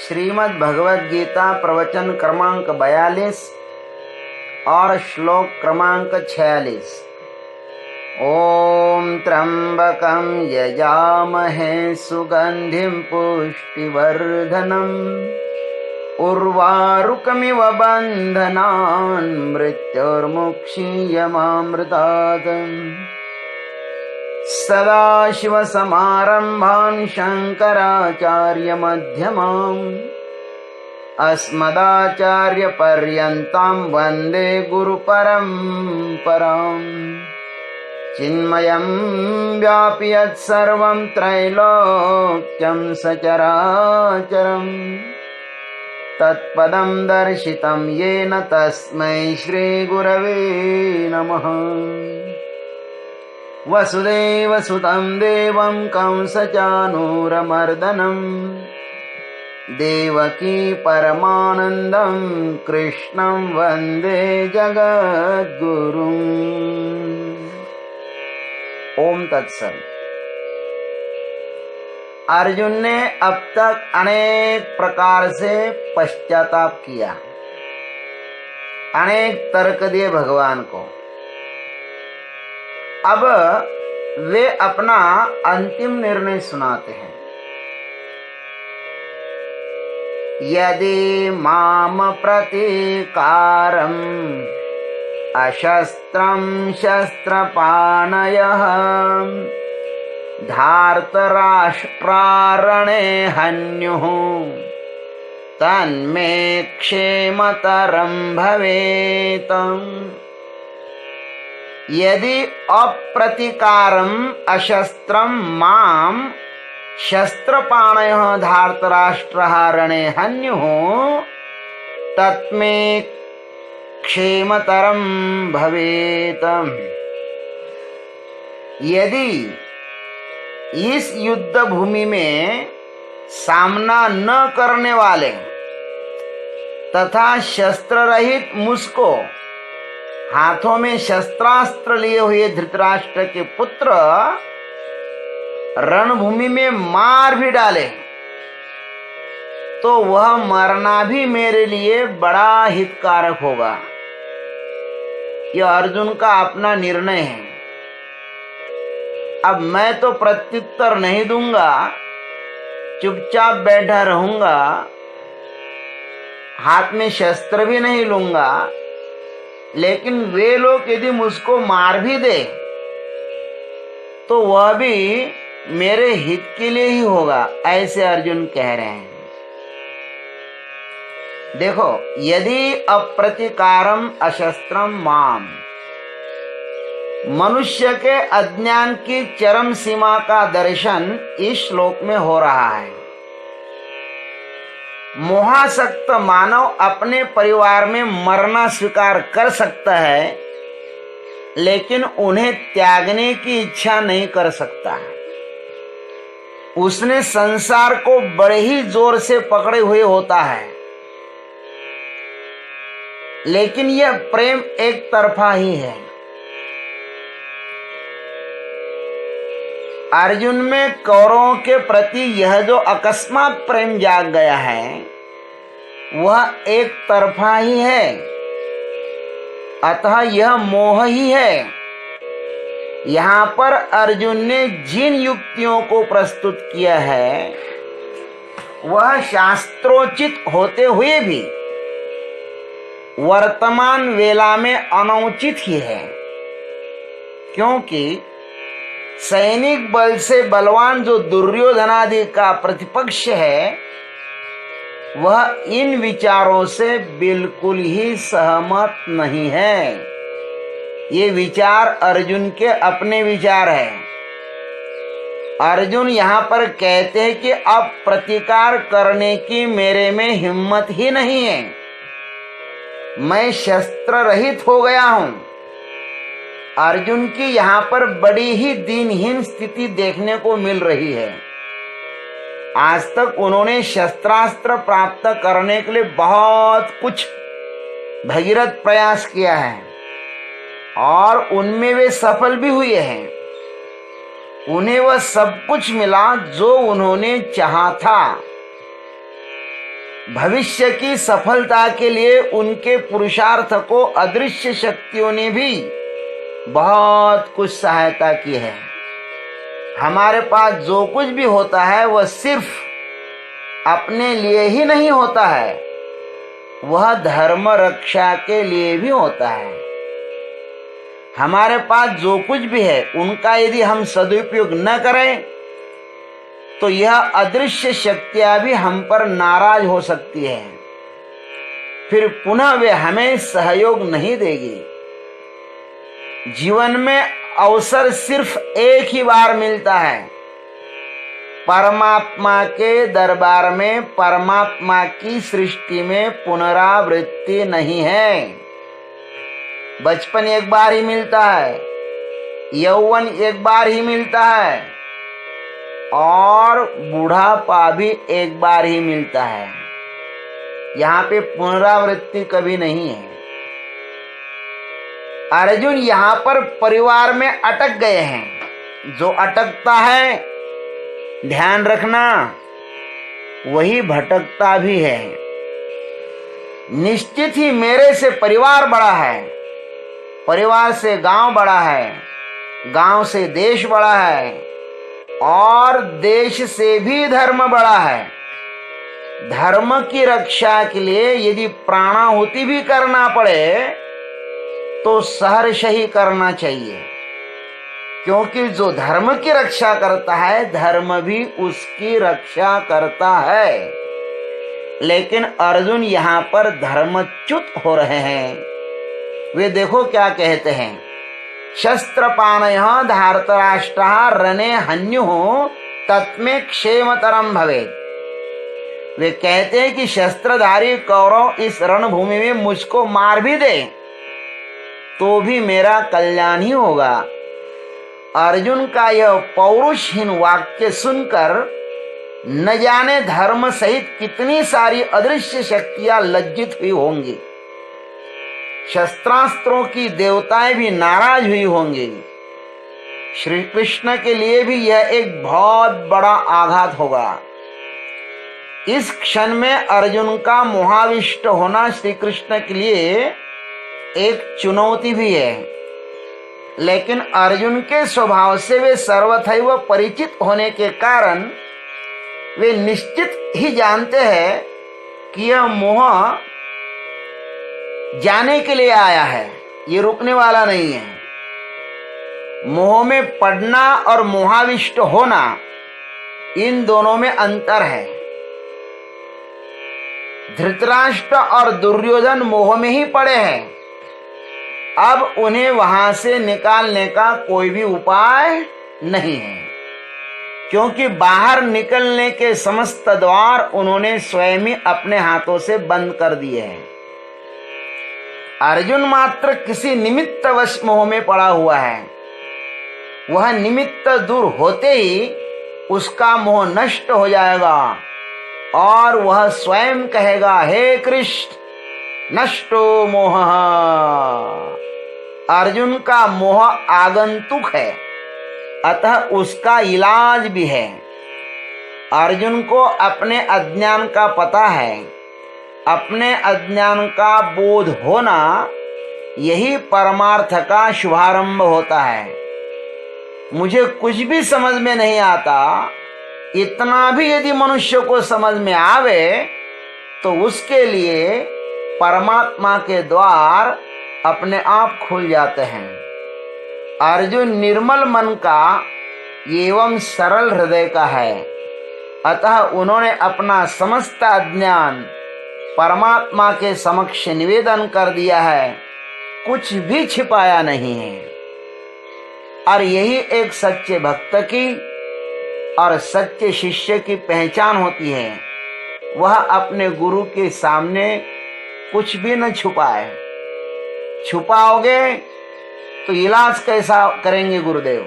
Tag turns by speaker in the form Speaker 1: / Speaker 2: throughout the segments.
Speaker 1: श्रीमद् भगवद गीता प्रवचन क्रमांक 42 और श्लोक क्रमांक 46। ओम त्र्यंबकं यजामहे सुगंधिं पुष्टिवर्धनम् उर्वारुकमिव बन्धनान् मृत्युर्मुक्षीयमामृतात्। सदाशिवसमारम्भान् शङ्कराचार्यमध्यमाम् अस्मदाचार्यपर्यन्तां वन्दे गुरुपरम्पराम्। चिन्मयं व्यापि यत्सर्वं त्रैलोक्यं सचराचरम् तत्पदं दर्शितं येन तस्मै श्रीगुरवे नमः। वसुदेवसुतं देवं कंसचानूरमर्दनं देवकी परमानन्दं कृष्णं वन्दे जगद्गुरुम्। ओम तत्सत्। अर्जुन ने अब तक अनेक प्रकार से पश्चाताप किया, अनेक तर्क दिए भगवान को। अब वे अपना अंतिम निर्णय सुनाते हैं। यदि माम प्रतीकारम् अशस्त्रं शस्त्रपाणयः धार्तराष्ट्रारणे हन्युः तन्मे क्षेमतरं भवेत्। यदि अप्रतीकारम् अशस्त्रं मां शस्त्रपाणयः धार्तराष्ट्रः रणे हन्युः तत्मे क्षेमतरं भवेत्। यदि इस युद्ध भूमि में सामना न करने वाले तथा शस्त्र रहित मुझको हाथों में शस्त्रास्त्र लिए हुए धृतराष्ट्र के पुत्र रणभूमि में मार भी डाले तो वह मरना भी मेरे लिए बड़ा हितकारक होगा। यह अर्जुन का अपना निर्णय है। अब मैं तो प्रत्युत्तर नहीं दूंगा, चुपचाप बैठा रहूंगा, हाथ में शस्त्र भी नहीं लूंगा, लेकिन वे लोग यदि मुझको मार भी दे तो वह भी मेरे हित के लिए ही होगा, ऐसे अर्जुन कह रहे हैं। देखो, यदि अप्रतीकारम अशस्त्रम माम, मनुष्य के अज्ञान की चरम सीमा का दर्शन इस श्लोक में हो रहा है। मोहासक्त मानव अपने परिवार में मरना स्वीकार कर सकता है, लेकिन उन्हें त्यागने की इच्छा नहीं कर सकता। उसने संसार को बड़े ही जोर से पकड़े हुए होता है, लेकिन यह प्रेम एक तरफा ही है। अर्जुन में कौरवों के प्रति यह जो अकस्मात प्रेम जाग गया है वह एक तरफा ही है, अतः यह मोह ही है। यहाँ पर अर्जुन ने जिन युक्तियों को प्रस्तुत किया है वह शास्त्रोचित होते हुए भी वर्तमान वेला में अनुचित ही है, क्योंकि सैनिक बल से बलवान जो दुर्योधनादि का प्रतिपक्ष है वह इन विचारों से बिल्कुल ही सहमत नहीं है। ये विचार अर्जुन के अपने विचार है। अर्जुन यहाँ पर कहते हैं कि अब प्रतिकार करने की मेरे में हिम्मत ही नहीं है, मैं शस्त्र रहित हो गया हूं। अर्जुन की यहाँ पर बड़ी ही दीनहीन स्थिति देखने को मिल रही है। आज तक उन्होंने शस्त्रास्त्र प्राप्त करने के लिए बहुत कुछ भगीरथ प्रयास किया है और उनमें वे सफल भी हुए हैं। उन्हें वह सब कुछ मिला जो उन्होंने चाहा था, भविष्य की सफलता के लिए उनके पुरुषार्थ को अदृश्य शक्तियों ने भी बहुत कुछ सहायता की है। हमारे पास जो कुछ भी होता है वह सिर्फ अपने लिए ही नहीं होता है, वह धर्म रक्षा के लिए भी होता है। हमारे पास जो कुछ भी है उनका यदि हम सदुपयोग न करें तो यह अदृश्य शक्तियां भी हम पर नाराज हो सकती है, फिर पुनः वे हमें सहयोग नहीं देगी। जीवन में अवसर सिर्फ एक ही बार मिलता है। परमात्मा के दरबार में, परमात्मा की सृष्टि में पुनरावृत्ति नहीं है। बचपन एक बार ही मिलता है, यौवन एक बार ही मिलता है और बूढ़ापा भी एक बार ही मिलता है। यहाँ पे पुनरावृत्ति कभी नहीं है। अर्जुन यहाँ पर परिवार में अटक गए हैं। जो अटकता है, ध्यान रखना, वही भटकता भी है। निश्चित ही मेरे से परिवार बड़ा है, परिवार से गांव बड़ा है, गांव से देश बड़ा है और देश से भी धर्म बड़ा है। धर्म की रक्षा के लिए यदि प्राणाहुति भी करना पड़े तो सहर्ष ही करना चाहिए, क्योंकि जो धर्म की रक्षा करता है धर्म भी उसकी रक्षा करता है। लेकिन अर्जुन यहाँ पर धर्मच्युत हो रहे हैं। वे देखो क्या कहते हैं, शस्त्रपाणयः धार्तराष्ट्रः रणे हन्युः तत्मे क्षेमतरम भवेत्। वे कहते हैं कि शस्त्रधारी कौरव इस रणभूमि में मुझको मार भी दे तो भी मेरा कल्याण ही होगा। अर्जुन का यह पौरुषहीन वाक्य सुनकर न जाने धर्म सहित कितनी सारी अदृश्य शक्तियां लज्जित हुई होंगी। शस्त्रास्त्रों की देवताएं भी नाराज हुई होंगी। श्री कृष्ण के लिए भी यह एक बहुत बड़ा आघात होगा। इस क्षण में अर्जुन का मोहाविष्ट होना श्री कृष्ण के लिए एक चुनौती भी है, लेकिन अर्जुन के स्वभाव से वे सर्वथैव परिचित होने के कारण वे निश्चित ही जानते हैं कि यह मोह जाने के लिए आया है, ये रुकने वाला नहीं है। मोह में पड़ना और मोहाविष्ट होना, इन दोनों में अंतर है। धृतराष्ट्र और दुर्योधन मोह में ही पड़े हैं। अब उन्हें वहां से निकालने का कोई भी उपाय नहीं है, क्योंकि बाहर निकलने के समस्त द्वार उन्होंने स्वयं ही अपने हाथों से बंद कर दिए हैं। अर्जुन मात्र किसी निमित्तवश मोह में पड़ा हुआ है। वह निमित्त दूर होते ही उसका मोह नष्ट हो जाएगा और वह स्वयं कहेगा, हे कृष्ण नष्टो मोह। अर्जुन का मोह आगंतुक है, अतः उसका इलाज भी है। अर्जुन को अपने अज्ञान का पता है। अपने अज्ञान का बोध होना, यही परमार्थ का शुभारंभ होता है। मुझे कुछ भी समझ में नहीं आता, इतना भी यदि मनुष्य को समझ में आवे तो उसके लिए परमात्मा के द्वार अपने आप खुल जाते हैं। अर्जुन निर्मल मन का एवं सरल हृदय का है, अतः उन्होंने अपना समस्त अज्ञान परमात्मा के समक्ष निवेदन कर दिया है, कुछ भी छिपाया नहीं है। और यही एक सच्चे भक्त की और सच्चे शिष्य की पहचान होती है। वह अपने गुरु के सामने कुछ भी न छुपाए। छुपाओगे तो इलाज कैसा करेंगे गुरुदेव?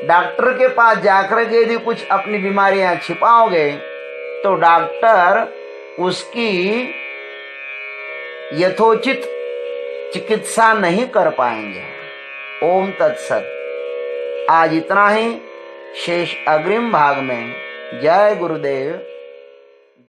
Speaker 1: डॉक्टर के पास जाकर के यदि कुछ अपनी बीमारियां छिपाओगे तो डॉक्टर उसकी यथोचित चिकित्सा नहीं कर पाएंगे। ओम तत्सत। आज इतना ही, शेष अग्रिम भाग में। जय गुरुदेव।